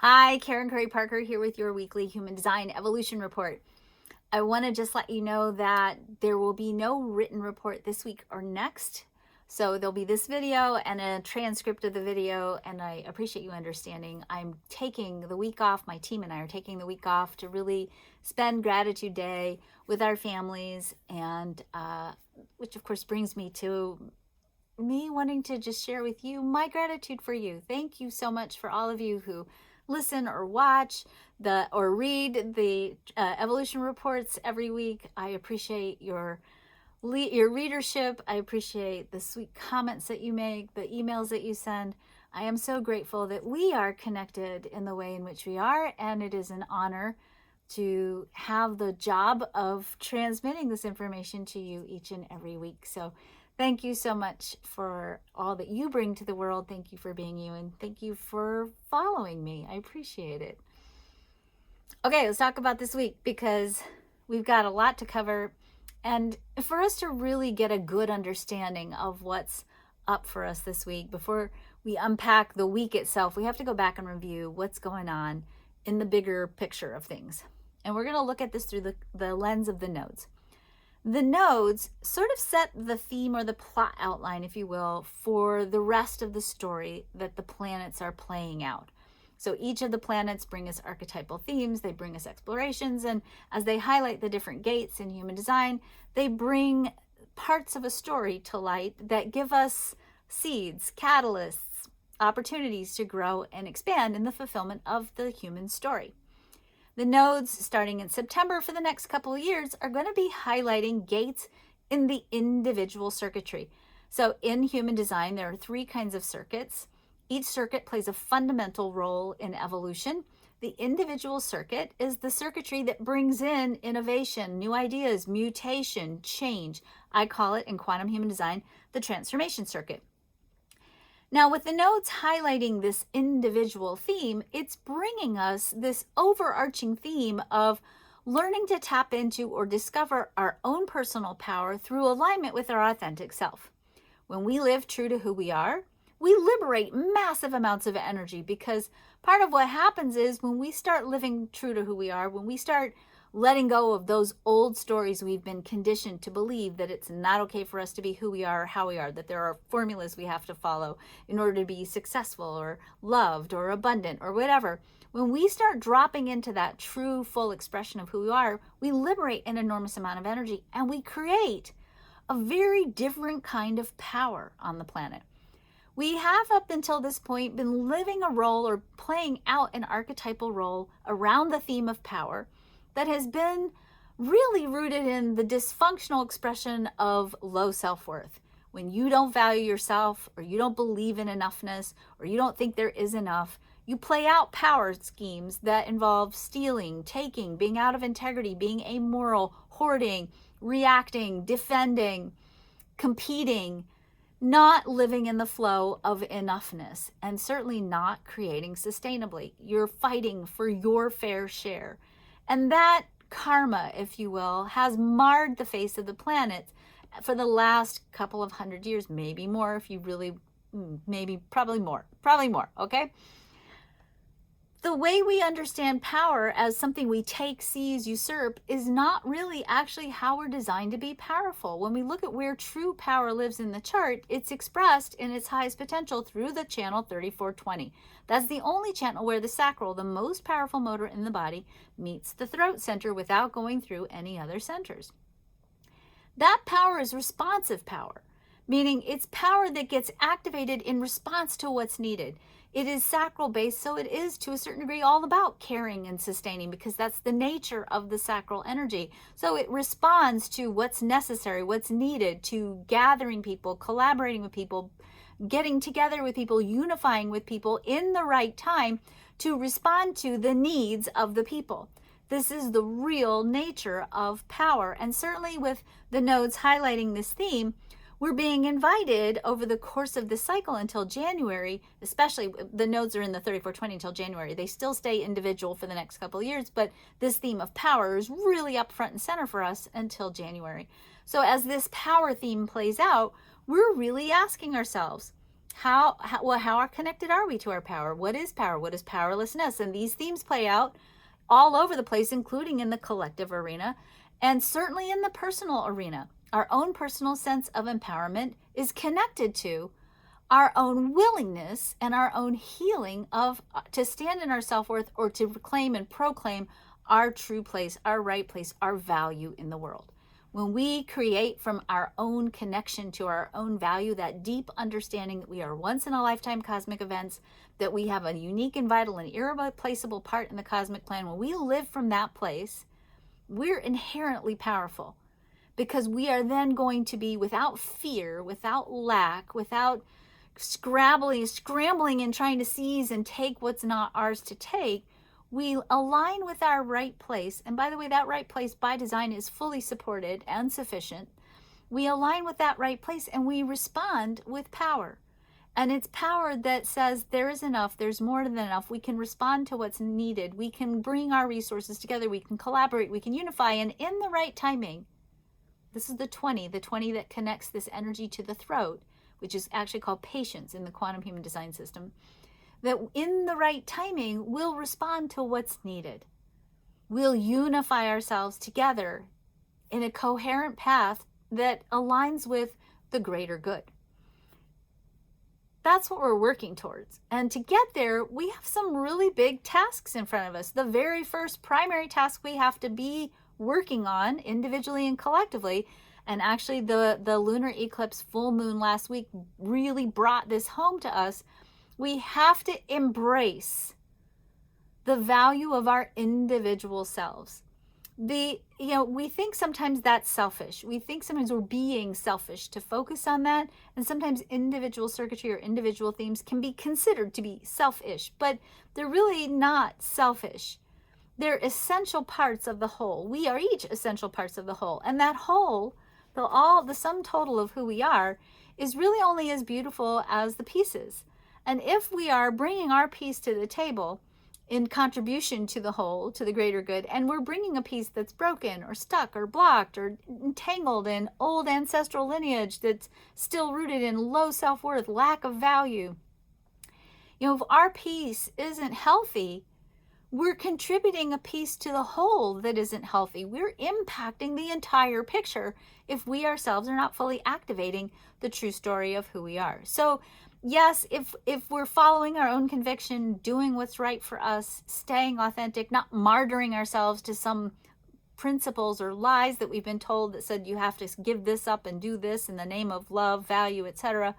Hi, Karen Curry Parker here with your weekly Human Design Evolution Report. I want to just let you know that there will be no written report this week or next. So there'll be this video and a transcript of the video, and I appreciate you understanding. I'm taking the week off. My team and I are taking the week off to really spend Gratitude Day with our families, and which of course brings me to me wanting to just share with you my gratitude for you. Thank you so much for all of you who listen or watch or read the evolution reports every week. I appreciate your readership. I appreciate the sweet comments that you make, the emails that you send. I am so grateful that we are connected in the way in which we are, and it is an honor to have the job of transmitting this information to you each and every week. So thank you so much for all that you bring to the world. Thank you for being you, and thank you for following me. I appreciate it. Okay, let's talk about this week because we've got a lot to cover. And for us to really get a good understanding of what's up for us this week, before we unpack the week itself, we have to go back and review what's going on in the bigger picture of things. And we're going to look at this through the lens of the nodes. The nodes sort of set the theme or the plot outline, if you will, for the rest of the story that the planets are playing out. So each of the planets bring us archetypal themes, they bring us explorations, and as they highlight the different gates in human design, they bring parts of a story to light that give us seeds, catalysts, opportunities to grow and expand in the fulfillment of the human story. The nodes, starting in September for the next couple of years, are going to be highlighting gates in the individual circuitry. So in human design, there are 3 kinds of circuits. Each circuit plays a fundamental role in evolution. The individual circuit is the circuitry that brings in innovation, new ideas, mutation, change. I call it in quantum human design the transformation circuit. Now, with the nodes highlighting this individual theme, it's bringing us this overarching theme of learning to tap into or discover our own personal power through alignment with our authentic self. When we live true to who we are, we liberate massive amounts of energy, because part of what happens is when we start living true to who we are, when we start letting go of those old stories we've been conditioned to believe that it's not okay for us to be who we are or how we are, that there are formulas we have to follow in order to be successful or loved or abundant or whatever. When we start dropping into that true, full expression of who we are, we liberate an enormous amount of energy, and we create a very different kind of power on the planet. We have up until this point been living a role or playing out an archetypal role around the theme of power that has been really rooted in the dysfunctional expression of low self-worth. When you don't value yourself, or you don't believe in enoughness, or you don't think there is enough, you play out power schemes that involve stealing, taking, being out of integrity, being amoral, hoarding, reacting, defending, competing, not living in the flow of enoughness, and certainly not creating sustainably. You're fighting for your fair share. And that karma, if you will, has marred the face of the planet for the last couple of 100 years, maybe more if you really, probably more, okay? The way we understand power as something we take, seize, usurp is not really actually how we're designed to be powerful. When we look at where true power lives in the chart, it's expressed in its highest potential through the channel 3420. That's the only channel where the sacral, the most powerful motor in the body, meets the throat center without going through any other centers. That power is responsive power, meaning it's power that gets activated in response to what's needed. It is sacral based, so it is to a certain degree all about caring and sustaining, because that's the nature of the sacral energy. So it responds to what's necessary, what's needed, to gathering people, collaborating with people, getting together with people, unifying with people in the right time to respond to the needs of the people. This is the real nature of power. And certainly with the nodes highlighting this theme, we're being invited over the course of the cycle until January, especially the nodes are in the 3420 until January. They still stay individual for the next couple of years, but this theme of power is really up front and center for us until January. So as this power theme plays out, we're really asking ourselves, How connected are we to our power? What is power? What is powerlessness? And these themes play out all over the place, including in the collective arena and certainly in the personal arena. Our own personal sense of empowerment is connected to our own willingness and our own healing of to stand in our self-worth or to reclaim and proclaim our true place, our right place, our value in the world. When we create from our own connection to our own value, that deep understanding that we are once in a lifetime cosmic events, that we have a unique and vital and irreplaceable part in the cosmic plan, when we live from that place, we're inherently powerful, because we are then going to be without fear, without lack, without scrambling and trying to seize and take what's not ours to take. We align with our right place. And by the way, that right place by design is fully supported and sufficient. We align with that right place and we respond with power. And it's power that says there is enough, there's more than enough. We can respond to what's needed. We can bring our resources together. We can collaborate. We can unify. And in the right timing, this is the 20 that connects this energy to the throat, which is actually called patience in the quantum human design system, that in the right timing, we'll respond to what's needed. We'll unify ourselves together in a coherent path that aligns with the greater good. That's what we're working towards. And to get there, we have some really big tasks in front of us. The very first primary task we have to be working on individually and collectively, and actually the lunar eclipse full moon last week really brought this home to us. We have to embrace the value of our individual selves. We think sometimes that's selfish. We think sometimes we're being selfish to focus on that. And sometimes individual circuitry or individual themes can be considered to be selfish, but they're really not selfish. They're essential parts of the whole. We are each essential parts of the whole. And that whole, the sum total of who we are, is really only as beautiful as the pieces. And if we are bringing our piece to the table in contribution to the whole, to the greater good, and we're bringing a piece that's broken or stuck or blocked or entangled in old ancestral lineage that's still rooted in low self-worth, lack of value, if our piece isn't healthy, we're contributing a piece to the whole that isn't healthy. We're impacting the entire picture if we ourselves are not fully activating the true story of who we are. So yes, if we're following our own conviction, doing what's right for us, staying authentic, not martyring ourselves to some principles or lies that we've been told that said you have to give this up and do this in the name of love, value, etc.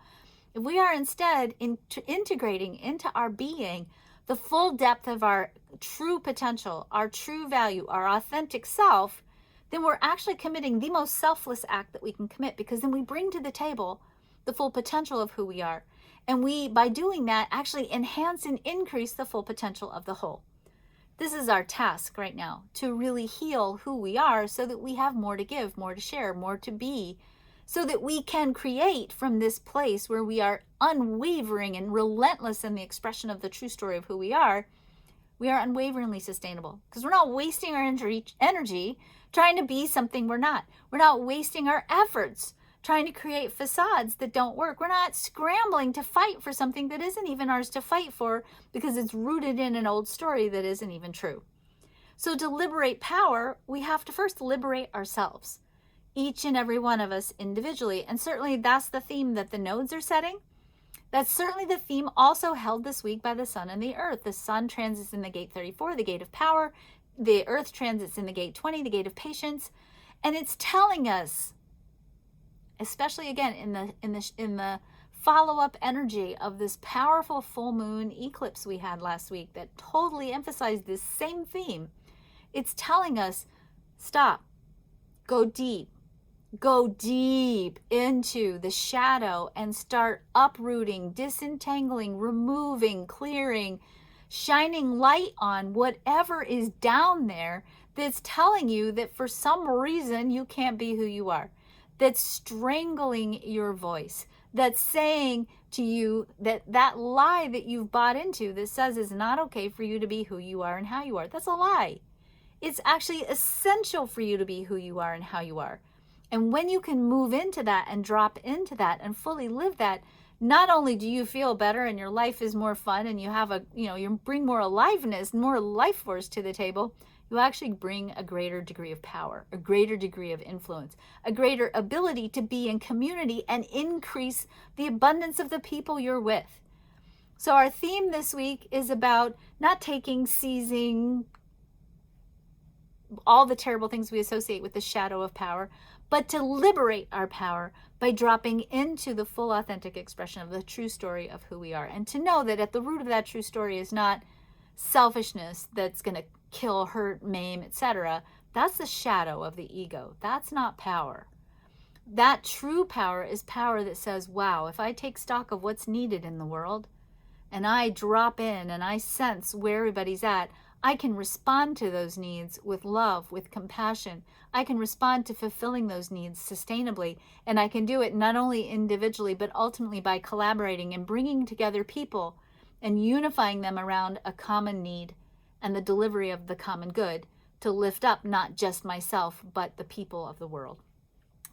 If we are instead integrating into our being the full depth of our true potential, our true value, our authentic self, then we're actually committing the most selfless act that we can commit, because then we bring to the table the full potential of who we are. And we, by doing that, actually enhance and increase the full potential of the whole. This is our task right now, to really heal who we are so that we have more to give, more to share, more to be, so that we can create from this place where we are unwavering and relentless in the expression of the true story of who we are unwaveringly sustainable. Because we're not wasting our energy trying to be something we're not. We're not wasting our efforts trying to create facades that don't work. We're not scrambling to fight for something that isn't even ours to fight for because it's rooted in an old story that isn't even true. So to liberate power, we have to first liberate ourselves, each and every one of us individually. And certainly that's the theme that the nodes are setting. That's certainly the theme also held this week by the sun and the earth. The sun transits in the gate 34, the gate of power. The earth transits in the gate 20, the gate of patience. And it's telling us, especially again in the follow-up energy of this powerful full moon eclipse we had last week that totally emphasized this same theme. It's telling us, stop, go deep into the shadow and start uprooting, disentangling, removing, clearing, shining light on whatever is down there that's telling you that for some reason you can't be who you are, that's strangling your voice, that's saying to you that lie that you've bought into that says it's not okay for you to be who you are and how you are. That's a lie. It's actually essential for you to be who you are and how you are. And when you can move into that and drop into that and fully live that, not only do you feel better and your life is more fun and you have a, you bring more aliveness, more life force to the table, you actually bring a greater degree of power, a greater degree of influence, a greater ability to be in community and increase the abundance of the people you're with. So our theme this week is about not seizing all the terrible things we associate with the shadow of power, but to liberate our power by dropping into the full authentic expression of the true story of who we are. And to know that at the root of that true story is not selfishness that's going to kill, hurt, maim, etc. That's the shadow of the ego. That's not power. That true power is power that says, wow, if I take stock of what's needed in the world and I drop in and I sense where everybody's at, I can respond to those needs with love, with compassion. I can respond to fulfilling those needs sustainably. And I can do it not only individually, but ultimately by collaborating and bringing together people and unifying them around a common need and the delivery of the common good to lift up not just myself, but the people of the world.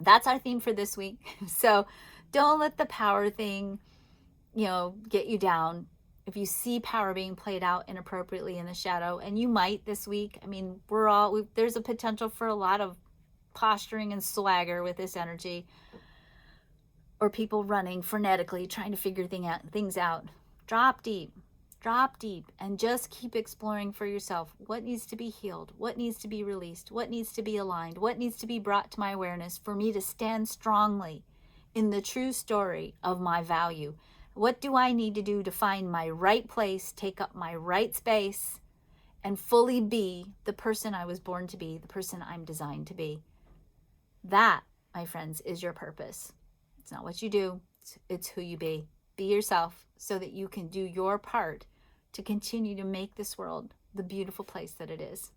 That's our theme for this week. So don't let the power thing, get you down. If you see power being played out inappropriately in the shadow, and you might this week, I mean, there's a potential for a lot of posturing and swagger with this energy, or people running frenetically trying to figure things out. Drop deep, and just keep exploring for yourself what needs to be healed, what needs to be released, what needs to be aligned, what needs to be brought to my awareness for me to stand strongly in the true story of my value. What do I need to do to find my right place, take up my right space, and fully be the person I was born to be, the person I'm designed to be? That, my friends, is your purpose. It's not what you do, it's who you be. Be yourself so that you can do your part to continue to make this world the beautiful place that it is.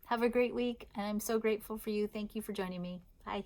Have a great week, and I'm so grateful for you. Thank you for joining me. Bye.